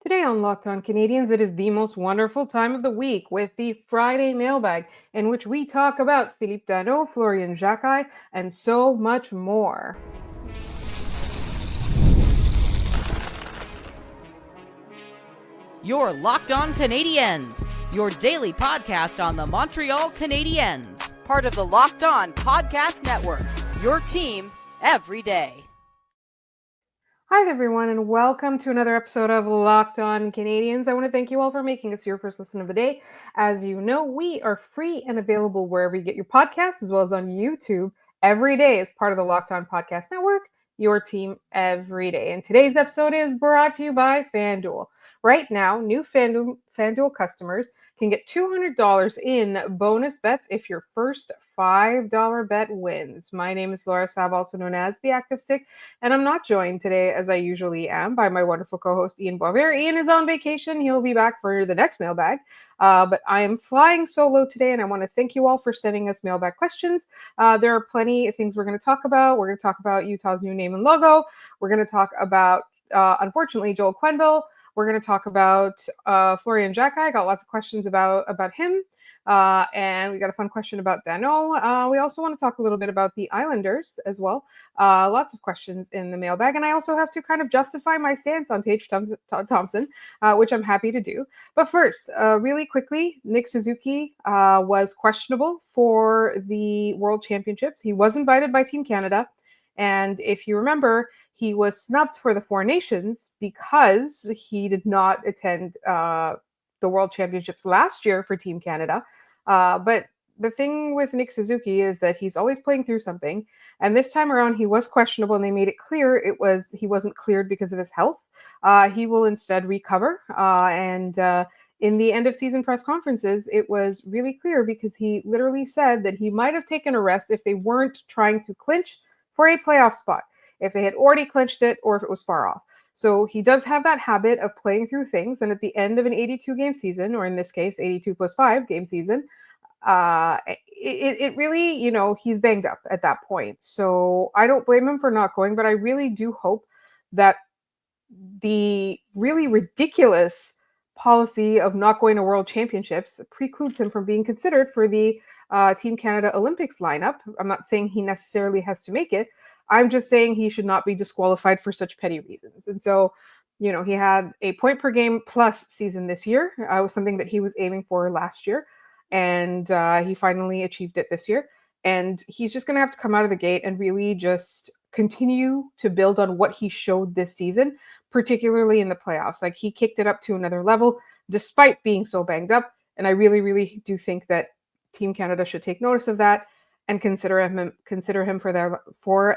Today on Locked On Canadians, it is the most wonderful time of the week with the Friday mailbag, in which we talk about Philippe Danault, Florian Xhekaj, and so much more. You're Locked On Canadiens, your daily podcast on the Montreal Canadiens, part of the Locked On Podcast Network, your team every day. Hi, everyone, and welcome to another episode of Locked On Canadians. I want to thank you all for making us your first listen of the day. As you know, we are free and available wherever you get your podcasts, as well as on YouTube every day as part of the Locked On Podcast Network, your team every day. And today's episode is brought to you by FanDuel. Right now, new FanDuel customers can get $200 in bonus bets if your first $5 bet wins. My name is Laura Sab, also known as The Active Stick, and I'm not joined today, as I usually am, by my wonderful co-host, Ian Boisvert. Ian is on vacation. He'll be back for the next mailbag, but I am flying solo today, and I want to thank you all for sending us mailbag questions. There are plenty of things we're going to talk about. We're going to talk about Utah's new name and logo. We're going to talk about, unfortunately, Joel Quenneville. We're going to talk about Florian Zhukai. I got lots of questions about him. And we got a fun question about Danault. We also want to talk a little bit about the Islanders as well. Lots of questions in the mailbag. And I also have to kind of justify my stance on Tage Thompson, which I'm happy to do. But first, really quickly, Nick Suzuki was questionable for the World Championships. He was invited by Team Canada. And if you remember, he was snubbed for the Four Nations because he did not attend the World Championships last year for Team Canada. But the thing with Nick Suzuki is that he's always playing through something. And this time around, he was questionable, and they made it clear he wasn't cleared because of his health. He will instead recover. In the end of season press conferences, it was really clear because he literally said that he might have taken a rest if they weren't trying to clinch for a playoff spot, if they had already clinched it or if it was far off. So he does have that habit of playing through things. And at the end of an 82-game season, or in this case, 82 plus 5 game season, it really, he's banged up at that point. So I don't blame him for not going, but I really do hope that the really ridiculous policy of not going to World Championships precludes him from being considered for the Team Canada Olympics lineup. I'm not saying he necessarily has to make it. I'm just saying he should not be disqualified for such petty reasons. And so, he had a point per game plus season this year. It was something that he was aiming for last year. And he finally achieved it this year. And he's just going to have to come out of the gate and really just continue to build on what he showed this season, particularly in the playoffs. Like, he kicked it up to another level despite being so banged up. And I really, really do think that Team Canada should take notice of that and consider him for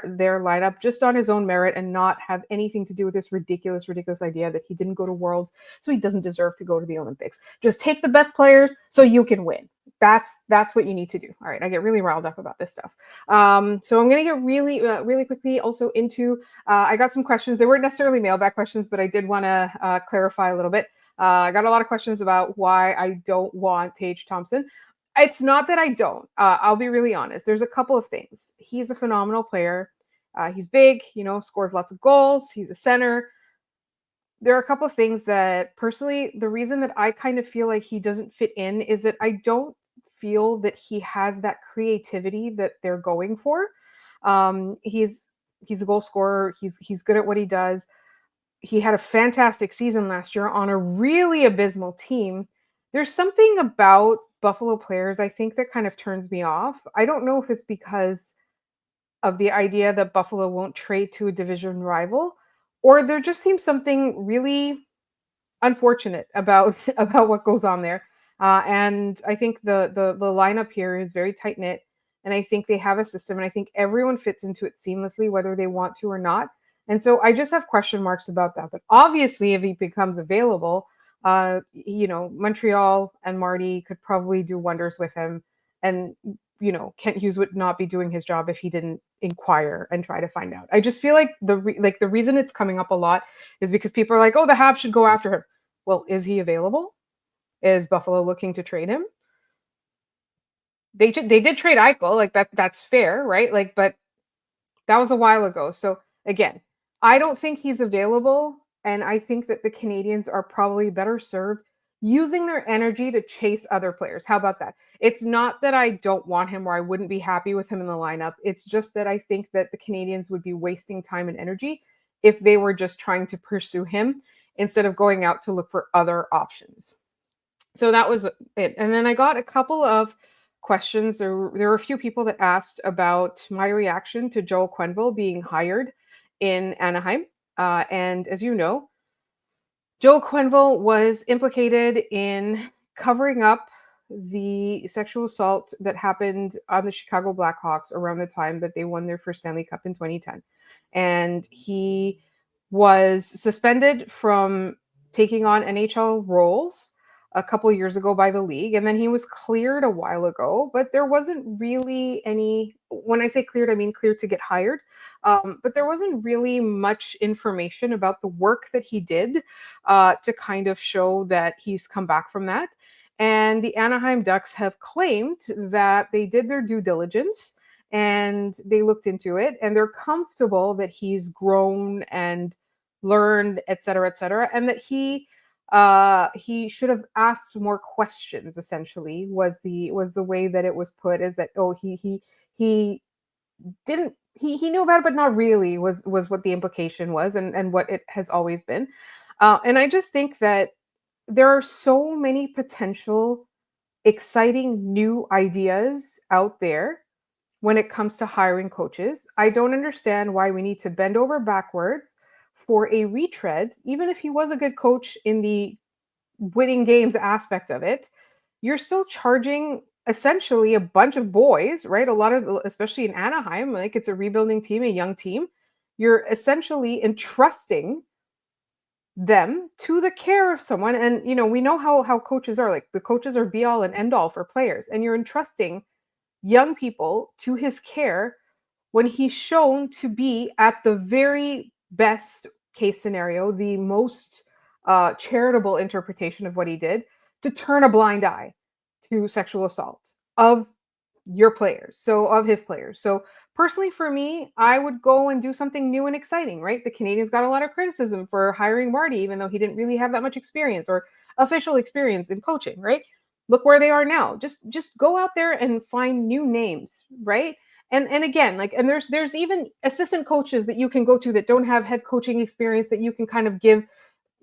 their lineup just on his own merit, and not have anything to do with this ridiculous idea that he didn't go to Worlds, so he doesn't deserve to go to the Olympics. Just take the best players so you can win. That's what you need to do. All right, I get really riled up about this stuff. So I'm going to get really quickly also into, I got some questions. They weren't necessarily mailbag questions, but I did want to clarify a little bit. I got a lot of questions about why I don't want Tage Thompson. It's not that I don't. I'll be really honest. There's a couple of things. He's a phenomenal player. He's big, scores lots of goals. He's a center. There are a couple of things that, personally, the reason that I kind of feel like he doesn't fit in is that I don't feel that he has that creativity that they're going for. He's a goal scorer. He's good at what he does. He had a fantastic season last year on a really abysmal team. There's something about Buffalo players, I think, that kind of turns me off. I don't know if it's because of the idea that Buffalo won't trade to a division rival, or there just seems something really unfortunate about what goes on there. And I think the lineup here is very tight knit, and I think they have a system, and I think everyone fits into it seamlessly, whether they want to or not. And so I just have question marks about that. But obviously, if he becomes available, Montreal and Marty could probably do wonders with him. And, Kent Hughes would not be doing his job if he didn't inquire and try to find out. I just feel like the reason it's coming up a lot is because people are like, oh, the Habs should go after him. Well, is he available? Is Buffalo looking to trade him? They did trade Eichel, like that's fair, right? Like, but that was a while ago. So again, I don't think he's available. And I think that the Canadiens are probably better served using their energy to chase other players. How about that? It's not that I don't want him or I wouldn't be happy with him in the lineup. It's just that I think that the Canadiens would be wasting time and energy if they were just trying to pursue him instead of going out to look for other options. So that was it. And then I got a couple of questions. There were a few people that asked about my reaction to Joel Quenneville being hired in Anaheim. And as you know, Joel Quenneville was implicated in covering up the sexual assault that happened on the Chicago Blackhawks around the time that they won their first Stanley Cup in 2010. And he was suspended from taking on NHL roles a couple years ago by the league. And then he was cleared a while ago, but there wasn't really any, when I say cleared, I mean cleared to get hired. But there wasn't really much information about the work that he did to kind of show that he's come back from that. And the Anaheim Ducks have claimed that they did their due diligence and they looked into it and they're comfortable that he's grown and learned, et cetera, and that he should have asked more questions. Essentially, was the way that it was put. Is that he didn't he knew about it, but not really was what the implication was, and what it has always been. And I just think that there are so many potential exciting new ideas out there when it comes to hiring coaches. I don't understand why we need to bend over backwards for a retread, even if he was a good coach in the winning games aspect of it. You're still charging essentially a bunch of boys, right? A lot of, especially in Anaheim, like it's a rebuilding team, a young team. You're essentially entrusting them to the care of someone. And, we know how coaches are. Like the coaches are be all and end all for players. And you're entrusting young people to his care when he's shown to be at the very best case scenario, the most charitable interpretation of what he did, to turn a blind eye to sexual assault of your players, so of his players. So personally for me, I would go and do something new and exciting, right? The Canadiens got a lot of criticism for hiring Marty, even though he didn't really have that much experience or official experience in coaching, right? Look where they are now. Just go out there and find new names, right? And again, like, and there's even assistant coaches that you can go to that don't have head coaching experience that you can kind of give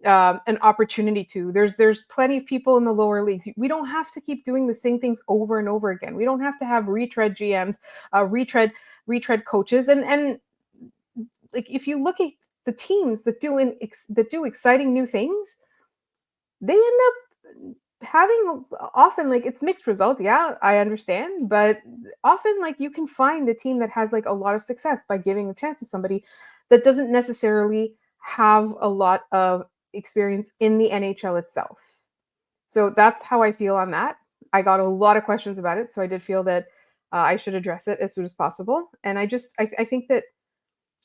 an opportunity to. There's plenty of people in the lower leagues. We don't have to keep doing the same things over and over again. We don't have to have retread GMs, retread coaches, and like if you look at the teams that do exciting new things, they end up having often, like, it's mixed results. Yeah, I understand, but often, like, you can find a team that has like a lot of success by giving a chance to somebody that doesn't necessarily have a lot of experience in the NHL itself. So that's how I feel on that. I got a lot of questions about it, so I did feel that I should address it as soon as possible. And I think that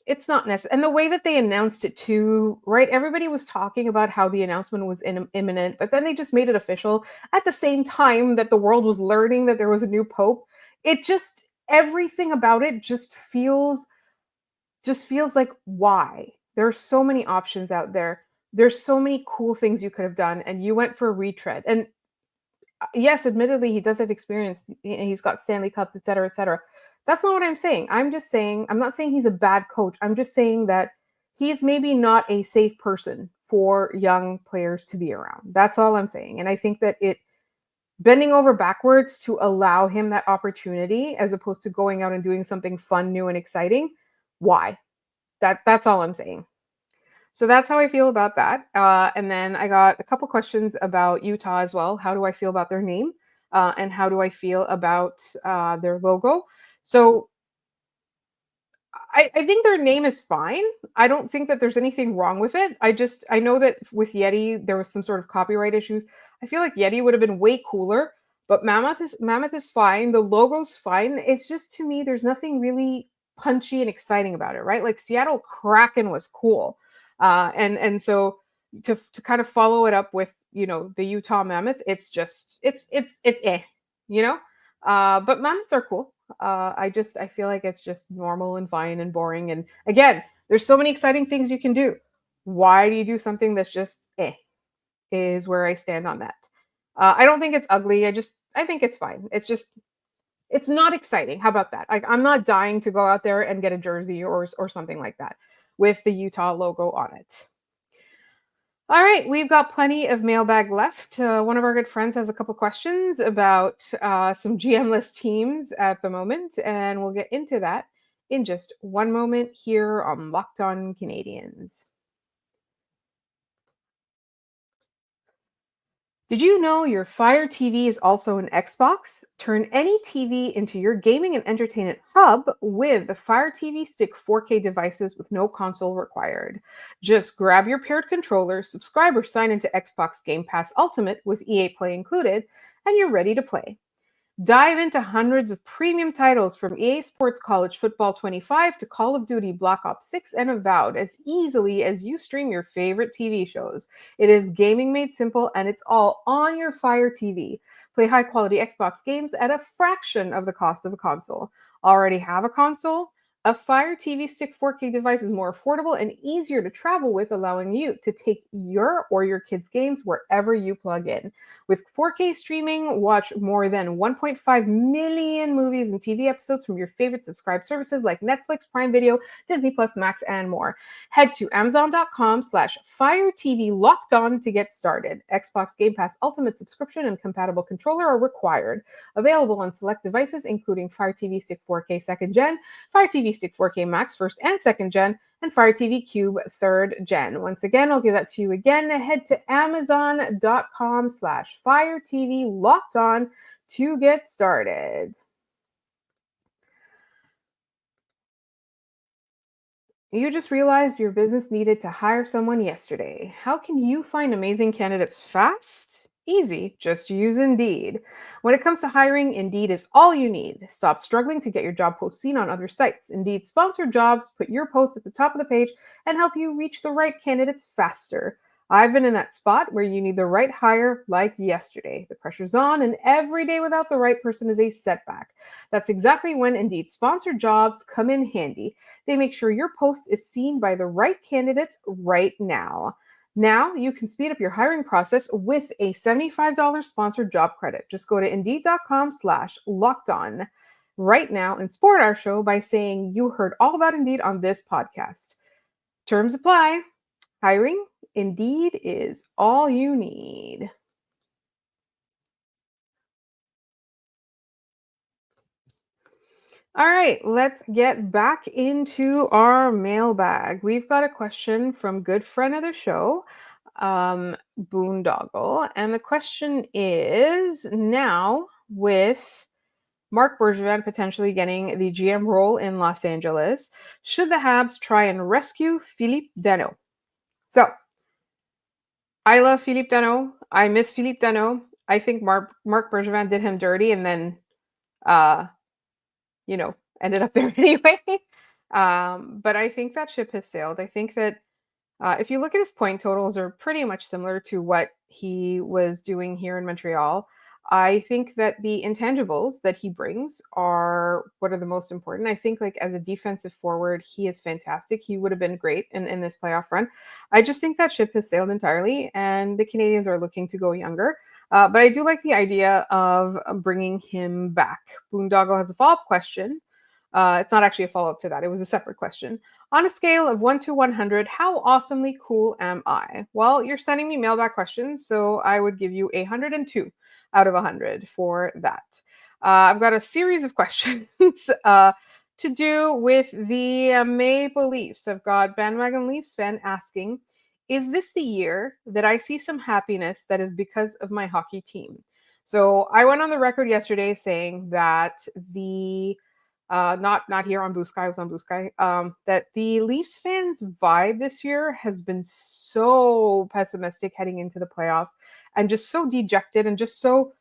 it's not necessary. And the way that they announced it too, right? Everybody was talking about how the announcement was imminent, but then they just made it official at the same time that the world was learning that there was a new pope. It just, everything about it just feels like, why? There are so many options out there. There's so many cool things you could have done, and you went for a retread. And yes, admittedly, he does have experience. He's got Stanley Cups, et cetera, et cetera. That's not what I'm saying. I'm not saying he's a bad coach. I'm just saying that he's maybe not a safe person for young players to be around. That's all I'm saying. And I think that bending over backwards to allow him that opportunity, as opposed to going out and doing something fun, new, and exciting. Why? That's all I'm saying. So that's how I feel about that. And then I got a couple questions about Utah as well. How do I feel about their name? And how do I feel about their logo? So I think their name is fine. I don't think that there's anything wrong with it. I know that with Yeti, there was some sort of copyright issues. I feel like Yeti would have been way cooler, but Mammoth is fine. The logo's fine. It's just, to me, there's nothing really punchy and exciting about it, right? Like Seattle Kraken was cool. And so to kind of follow it up with, the Utah Mammoth, it's but Mammoths are cool. I feel like it's just normal and fine and boring. And again, there's so many exciting things you can do. Why do you do something that's just is where I stand on that. I don't think it's ugly. I think it's fine. It's not exciting. How about that? Like, I'm not dying to go out there and get a jersey or something like that with the Utah logo on it. All right, we've got plenty of mailbag left. One of our good friends has a couple questions about some GM-less teams at the moment, and we'll get into that in just one moment here on Locked On Canadiens. Did you know your Fire TV is also an Xbox? Turn any TV into your gaming and entertainment hub with the Fire TV Stick 4K devices with no console required. Just grab your paired controller, subscribe or sign into Xbox Game Pass Ultimate with EA Play included, and you're ready to play. Dive into hundreds of premium titles from EA Sports College Football 25 to Call of Duty Black Ops 6 and Avowed as easily as you stream your favorite TV shows. It is gaming made simple and it's all on your Fire TV. Play high quality Xbox games at a fraction of the cost of a console. Already have a console? A Fire TV Stick 4K device is more affordable and easier to travel with, allowing you to take your or your kids' games wherever you plug in. With 4K streaming, watch more than 1.5 million movies and TV episodes from your favorite subscribed services like Netflix, Prime Video, Disney Plus, Max, and more. Head to Amazon.com/FireTV to get started. Xbox Game Pass Ultimate subscription and compatible controller are required. Available on select devices, including Fire TV Stick 4K 2nd Gen, Fire TV Stick 4K Max 1st and 2nd Gen, and Fire TV Cube 3rd Gen. Once again, I'll give that to you again. Head to Amazon.com/FireTV to get started. You just realized your business needed to hire someone yesterday. How can you find amazing candidates fast? Easy, just use Indeed. When it comes to hiring, Indeed is all you need. Stop struggling to get your job post seen on other sites. Indeed sponsored jobs put your post at the top of the page and help you reach the right candidates faster. I've been in that spot where you need the right hire like yesterday. The pressure's on, and every day without the right person is a setback. That's exactly when Indeed sponsored jobs come in handy. They make sure your post is seen by the right candidates right now. Now you can speed up your hiring process with a $75 sponsored job credit. Just go to Indeed.com/lockedon right now and support our show by saying you heard all about Indeed on this podcast. Terms apply. Hiring, Indeed is all you need. All right, let's get back into our mailbag. We've got a question from good friend of the show, Boondoggle. And the question is, now with Marc Bergevin potentially getting the GM role in Los Angeles, should the Habs try and rescue Philippe Danault? So, I love Philippe Danault. I miss Philippe Danault. I think Marc Bergevin did him dirty and then uh, ended up there anyway. But I think that ship has sailed. I think that if you look at his point totals, are pretty much similar to what he was doing here in Montreal. I think that the intangibles that he brings are what are the most important. I think, like, as a defensive forward, he is fantastic. He would have been great in this playoff run. I just think that ship has sailed entirely, and the Canadiens are looking to go younger. But I do like the idea of bringing him back. Boondoggle has a follow-up question. It's not actually a follow-up to that. It was a separate question. On a scale of 1 to 100, how awesomely cool am I? Well, you're sending me mailbag questions, so I would give you 102 out of 100 for that. I've got a series of questions to do with the Maple Leafs. I've got Bandwagon Leafs fan asking, is this the year that I see some happiness that is because of my hockey team? So I went on the record yesterday saying that the not here on Blue Sky, I was on Blue Sky, that the Leafs fans' vibe this year has been so pessimistic heading into the playoffs and just so dejected and just so,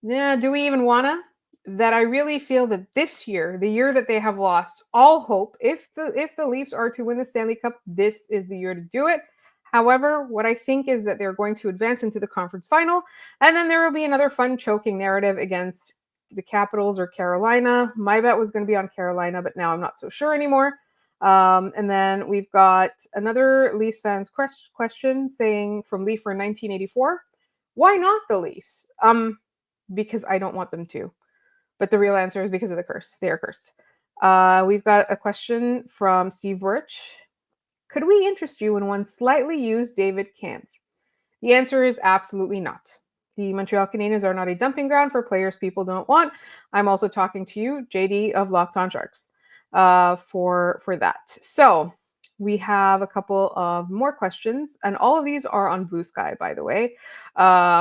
do we even wanna? That I really feel that this year, the year that they have lost all hope, if the Leafs are to win the Stanley Cup, this is the year to do it. However, what I think is that they're going to advance into the conference final, and then there will be another fun choking narrative against the Capitals or Carolina. My bet was going to be on Carolina, but now I'm not so sure anymore. And then we've got another Leafs fans question saying from Leafer 1984, why not the Leafs? Because I don't want them to. But the real answer is because of the curse. They are cursed. We've got a question from Steve Birch. Could we interest you in one slightly used David Kampf? The answer is absolutely not. The Montreal Canadiens are not a dumping ground for players people don't want. I'm also talking to you, JD of Locked On Sharks, for that. So we have a couple of more questions, and all of these are on Blue Sky, by the way.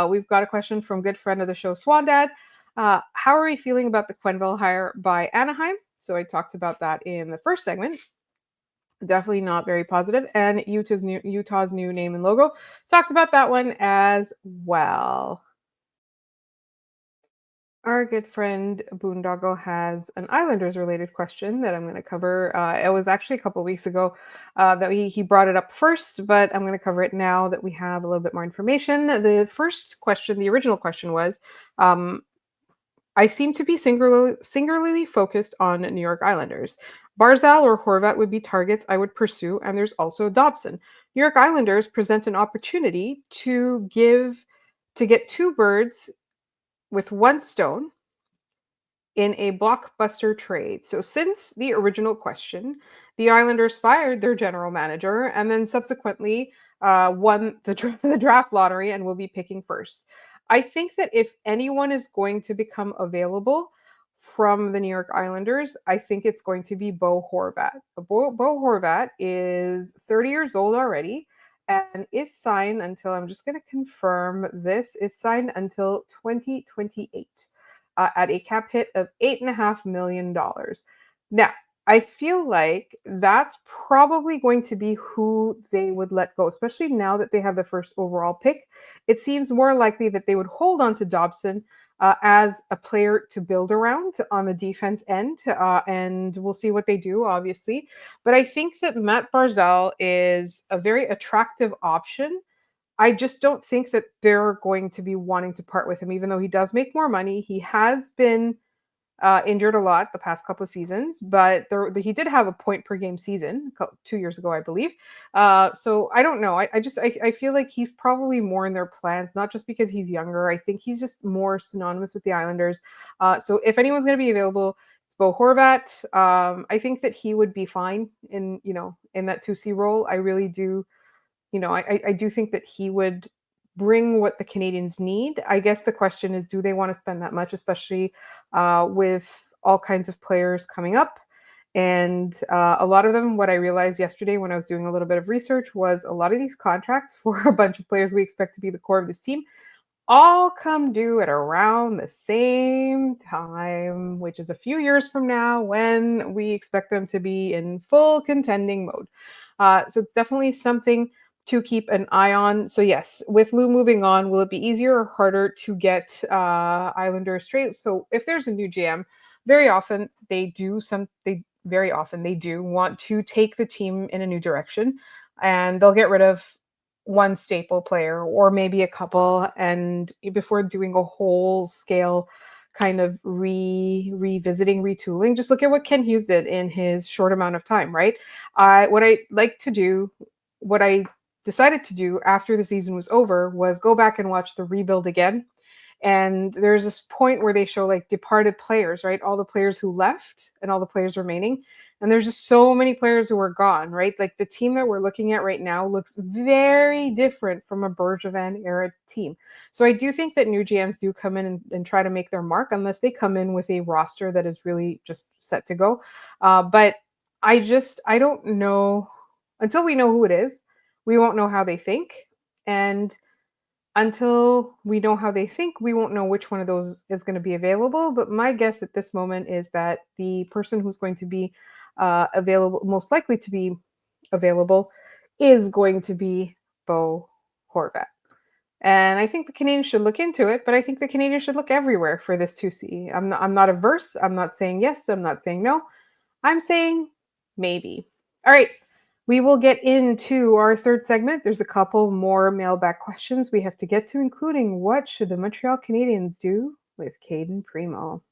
We've got a question from good friend of the show, Swandad. How are we feeling about the Quenneville hire by Anaheim? So I talked about that in the first segment. Definitely not very positive. And Utah's new name and logo. Talked about that one as well. Our good friend Boondoggle has an Islanders related question that I'm going to cover. It was actually a couple of weeks ago that he brought it up first, but I'm going to cover it now that we have a little bit more information. The first question, the original question was, I seem to be singularly focused on New York Islanders. Barzal or Horvat would be targets I would pursue, and there's also Dobson. New York Islanders present an opportunity to get two birds with one stone in a blockbuster trade. So since the original question, the Islanders fired their general manager and then subsequently won the draft lottery and will be picking first. I think that if anyone is going to become available from the New York Islanders, I think it's going to be Bo Horvat. Bo Horvat is 30 years old already and is signed until, I'm just going to confirm this, is signed until 2028 at a cap hit of $8.5 million. Now, I feel like that's probably going to be who they would let go, especially now that they have the first overall pick. It seems more likely that they would hold on to Dobson as a player to build around on the defense end, and we'll see what they do, obviously. But I think that Matt Barzal is a very attractive option. I just don't think that they're going to be wanting to part with him, even though he does make more money. He has been injured a lot the past couple of seasons, but he did have a point per game season 2 years ago, I believe. So I don't know. I feel like he's probably more in their plans, not just because he's younger. I think he's just more synonymous with the Islanders. So if anyone's going to be available, it's Bo Horvat. I think that he would be fine in that 2C role. I really do. I do think that he would bring what the Canadians need. I guess the question is, do they want to spend that much, especially with all kinds of players coming up? And a lot of them, what I realized yesterday when I was doing a little bit of research, was a lot of these contracts for a bunch of players we expect to be the core of this team all come due at around the same time, which is a few years from now when we expect them to be in full contending mode. So it's definitely something to keep an eye on. So yes, with Lou moving on, will it be easier or harder to get Islanders straight? So if there's a new GM, very often they do want to take the team in a new direction, and they'll get rid of one staple player or maybe a couple, and before doing a whole scale kind of revisiting, retooling. Just look at what Ken Hughes did in his short amount of time, right? What I decided to do after the season was over was go back and watch the rebuild again. And there's this point where they show like departed players, right? All the players who left and all the players remaining. And there's just so many players who are gone, right? Like the team that we're looking at right now looks very different from a Bergevin era team. So I do think that new GMs do come in and try to make their mark, unless they come in with a roster that is really just set to go. But I don't know. Until we know who it is, we won't know how they think. And until we know how they think, we won't know which one of those is going to be available. But my guess at this moment is that the person who's going to be available, most likely to be available, is going to be Bo Horvat. And I think the Canadians should look into it, but I think the Canadians should look everywhere for this 2C. I'm not averse. I'm not saying yes. I'm not saying no. I'm saying maybe. All right. We will get into our third segment. There's a couple more mailbag questions we have to get to, including what should the Montreal Canadiens do with Caden Primo?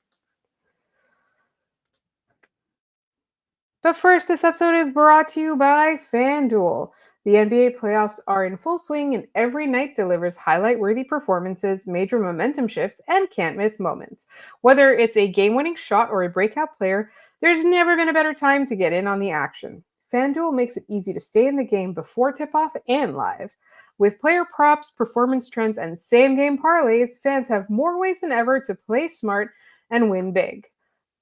But first, this episode is brought to you by FanDuel. The NBA playoffs are in full swing, and every night delivers highlight worthy performances, major momentum shifts, and can't miss moments. Whether it's a game winning shot or a breakout player, there's never been a better time to get in on the action. FanDuel makes it easy to stay in the game before tip off and live. With player props, performance trends, and same game parlays, fans have more ways than ever to play smart and win big.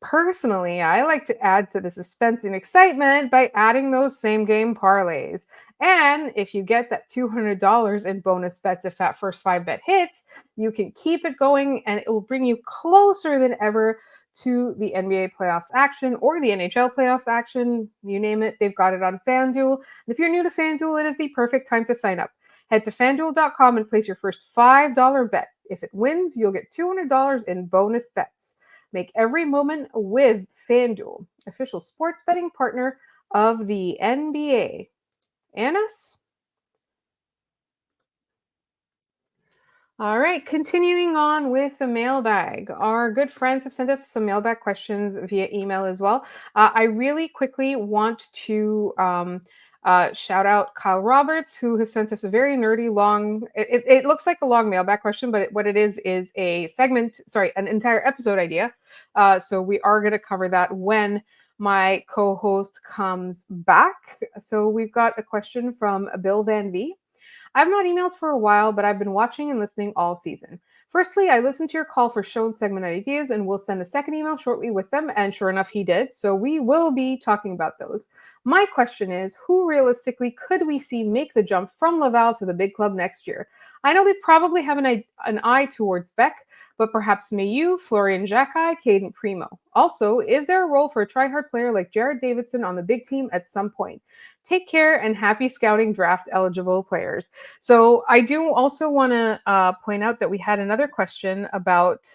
Personally, I like to add to the suspense and excitement by adding those same game parlays. And if you get that $200 in bonus bets if that first 5 bet hits, you can keep it going and it will bring you closer than ever to the NBA playoffs action or the NHL playoffs action. You name it, they've got it on FanDuel. And if you're new to FanDuel, it is the perfect time to sign up. Head to fanduel.com and place your first $5 bet. If it wins, you'll get $200 in bonus bets. Make every moment with FanDuel, official sports betting partner of the NBA. Annas? All right, continuing on with the mailbag. Our good friends have sent us some mailbag questions via email as well. I really quickly want to shout out Kyle Roberts, who has sent us a very nerdy long, it looks like a long mailbag question, but what it is a segment, an entire episode idea. So we are going to cover that when my co-host comes back. So we've got a question from Bill Van V. I've not emailed for a while, but I've been watching and listening all season. Firstly, I listened to your call for show and segment ideas and will send a second email shortly with them. And sure enough, he did. So we will be talking about those. My question is, who realistically could we see make the jump from Laval to the big club next year? I know they probably have an eye towards Beck, but perhaps Mathew, Florian Xhekaj, Caden Primo. Also, is there a role for a try-hard player like Jared Davidson on the big team at some point? Take care and happy scouting draft eligible players. So I do also want to point out that we had another question about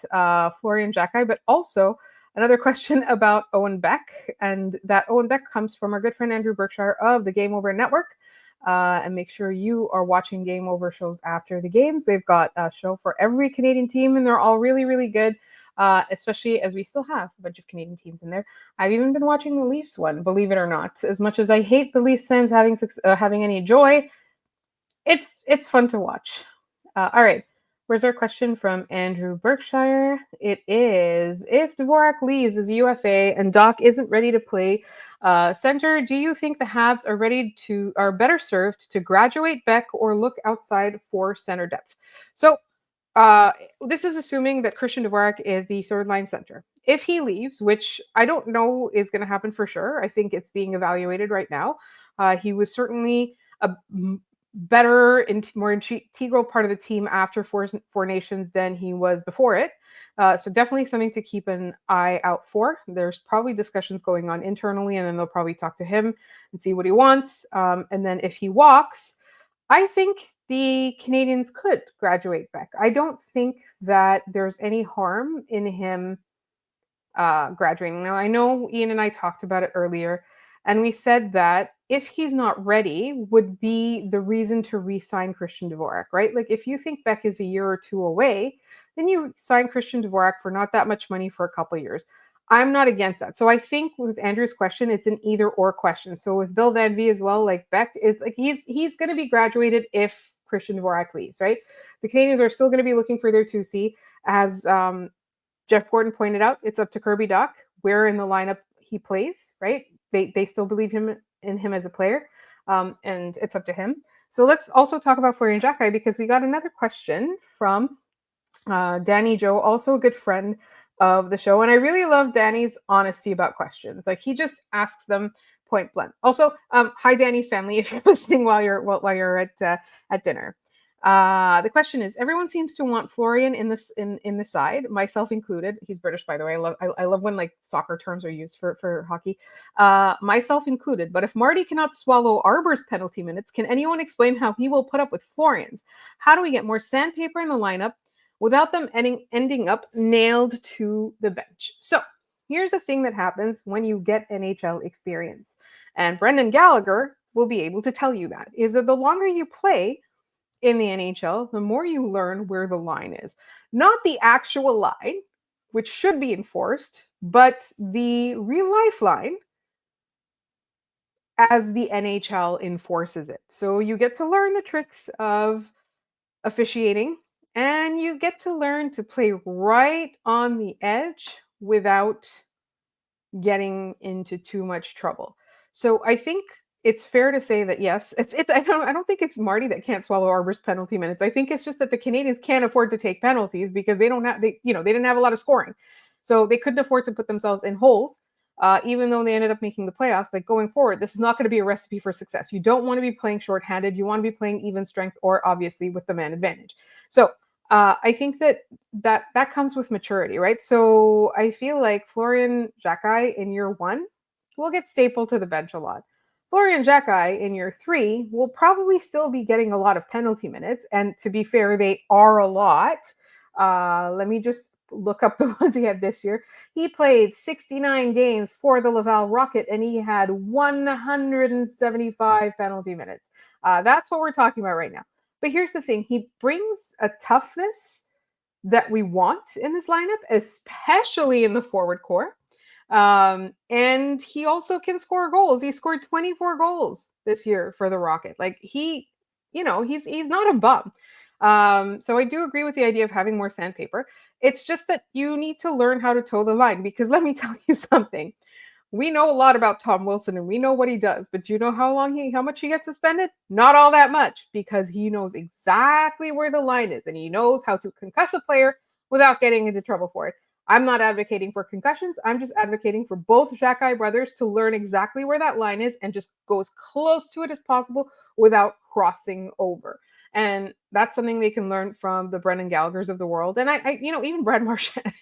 Florian Zhukai, but also another question about Owen Beck. And that Owen Beck comes from our good friend Andrew Berkshire of the Game Over Network. And make sure you are watching Game Over shows after the games. They've got a show for every Canadian team, and they're all really, really good. Especially as we still have a bunch of Canadian teams in there. I've even been watching the Leafs one, believe it or not. As much as I hate the Leafs fans having any joy, it's fun to watch. All right, where's our question from Andrew Berkshire? It is, if Dvorak leaves as UFA and Doc isn't ready to play center, do you think the Habs are better served to graduate Beck or look outside for center depth? So this is assuming that Christian Dvorak is the third line center. If he leaves, which I don't know is going to happen for sure, I think it's being evaluated right now. He was certainly a better and more integral part of the team after Four Nations than he was before it. So definitely something to keep an eye out for. There's probably discussions going on internally, and then they'll probably talk to him and see what he wants. And then if he walks, I think the Canadiens could graduate Beck. I don't think that there's any harm in him graduating. Now, I know Ian and I talked about it earlier, and we said that if he's not ready would be the reason to re-sign Christian Dvorak, right? Like if you think Beck is a year or two away, then you sign Christian Dvorak for not that much money for a couple of years. I'm not against that. So I think with Andrew's question, it's an either or question. So with Bill Van V as well, like Beck is like he's going to be graduated if Christian Dvorak leaves, right? The Canadiens are still going to be looking for their 2C. As Jeff Gordon pointed out, it's up to Kirby Dach where in the lineup he plays, right? They still believe in him as a player, and it's up to him. So let's also talk about Florian Xhekaj because we got another question from Danny Joe, also a good friend of the show. And I really love Danny's honesty about questions. Like he just asks them point blank. Also, hi Danny's family if you're listening while you're at dinner. The question is: everyone seems to want Florian in the side, myself included. He's British, by the way. I love when like soccer terms are used for hockey. Myself included. But if Marty cannot swallow Arbor's penalty minutes, can anyone explain how he will put up with Florian's? How do we get more sandpaper in the lineup without them ending up nailed to the bench? So here's the thing that happens when you get NHL experience. And Brendan Gallagher will be able to tell you that, is that the longer you play in the NHL, the more you learn where the line is. Not the actual line, which should be enforced, but the real life line as the NHL enforces it. So you get to learn the tricks of officiating, and you get to learn to play right on the edge without getting into too much trouble. So I think it's fair to say that yes, it's I don't think it's Marty that can't swallow Arbor's penalty minutes. I think it's just that the Canadians can't afford to take penalties because they don't have they didn't have a lot of scoring. So they couldn't afford to put themselves in holes. Even though they ended up making the playoffs, like going forward, this is not going to be a recipe for success. You don't want to be playing shorthanded. You want to be playing even strength or obviously with the man advantage. So I think that comes with maturity, right? So I feel like Florian Xhekaj in year 1 will get stapled to the bench a lot. Florian Zhukai in year 3 will probably still be getting a lot of penalty minutes. And to be fair, they are a lot. Let me just look up the ones he had this year. He played 69 games for the Laval Rocket, and he had 175 penalty minutes. That's what we're talking about right now. But here's the thing. He brings a toughness that we want in this lineup, especially in the forward core. And he also can score goals. He scored 24 goals this year for the Rocket. Like he's not a bum. So I do agree with the idea of having more sandpaper. It's just that you need to learn how to toe the line, because let me tell you something. We know a lot about Tom Wilson and we know what he does, but do you know how much he gets suspended? Not all that much, because he knows exactly where the line is and he knows how to concuss a player without getting into trouble for it. I'm not advocating for concussions. I'm just advocating for both Xhekaj brothers to learn exactly where that line is and just go as close to it as possible without crossing over. And that's something they can learn from the Brendan Gallaghers of the world. And I even Brad Marchand.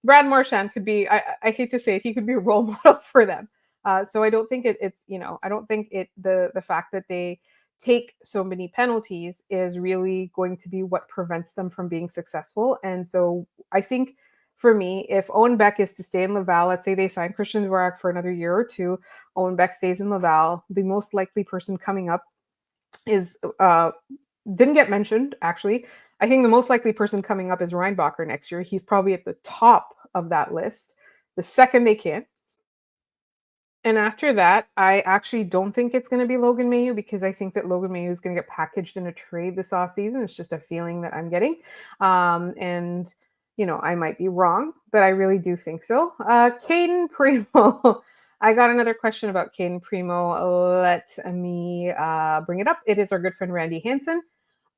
Brad Marchand could be, I hate to say it, he could be a role model for them. So I don't think I don't think the fact that they take so many penalties is really going to be what prevents them from being successful. And so I think for me, if Owen Beck is to stay in Laval, let's say they sign Christian Dvorak for another year or two, Owen Beck stays in Laval, the most likely person coming up is didn't get mentioned, actually. I think the most likely person coming up is Reinbacher next year. He's probably at the top of that list the second they can. And after that, I actually don't think it's going to be Logan Mailloux, because I think that Logan Mailloux is going to get packaged in a trade this offseason. It's just a feeling that I'm getting. And, I might be wrong, but I really do think so. Caden Primo. I got another question about Caden Primo. Let me bring it up. It is our good friend Randy Hansen.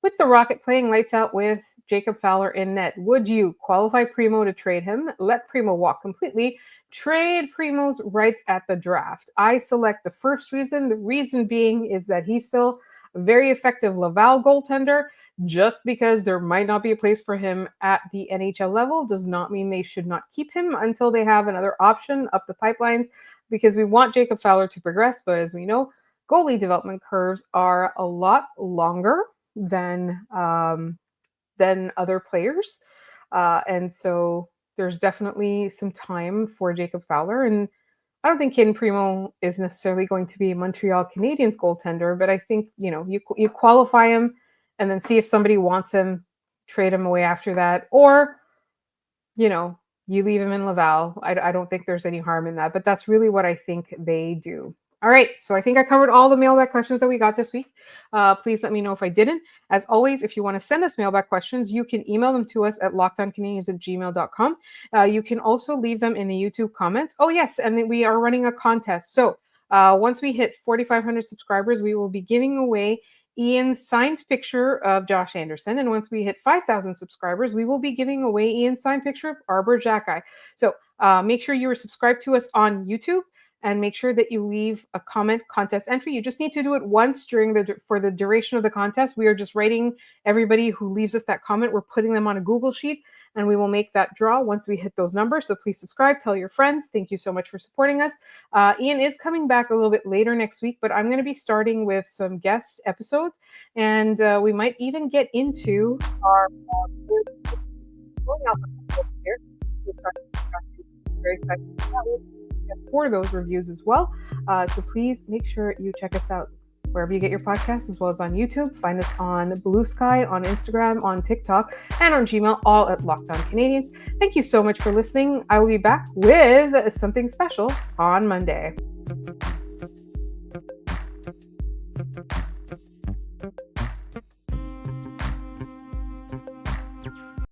With the Rocket playing lights out with Jacob Fowler in net, would you qualify Primo to trade him? Let Primo walk completely. Trade Primo's rights at the draft. I select the first reason. The reason being is that he's still a very effective Laval goaltender. Just because there might not be a place for him at the NHL level does not mean they should not keep him until they have another option up the pipelines, because we want Jacob Fowler to progress. But as we know, goalie development curves are a lot longer than other players. And so there's definitely some time for Jacob Fowler. And I don't think Caden Primo is necessarily going to be a Montreal Canadiens goaltender, but I think, you qualify him and then see if somebody wants him, trade him away after that. Or, you leave him in Laval. I don't think there's any harm in that, but that's really what I think they do. All right, so I think I covered all the mailbag questions that we got this week. Please let me know if I didn't. As always, if you want to send us mailbag questions, you can email them to us at lockedoncanadiens@gmail.com. You can also leave them in the YouTube comments. Oh, yes, and we are running a contest. So once we hit 4,500 subscribers, we will be giving away Ian's signed picture of Josh Anderson. And once we hit 5,000 subscribers, we will be giving away Ian's signed picture of Arbor Xhekaj. So make sure you are subscribed to us on YouTube. And make sure that you leave a comment contest entry. You just need to do it once for the duration of the contest. We are just writing everybody who leaves us that comment. We're putting them on a Google sheet, and we will make that draw once we hit those numbers. So please subscribe, tell your friends. Thank you so much for supporting us. Ian is coming back a little bit later next week, but I'm going to be starting with some guest episodes, and we might even get into our here. Very excited about that. For those reviews as well. So please make sure you check us out wherever you get your podcasts, as well as on YouTube. Find us on Blue Sky, on Instagram, on TikTok, and on Gmail, all at Locked On Canadiens. Thank you so much for listening. I will be back with something special on Monday.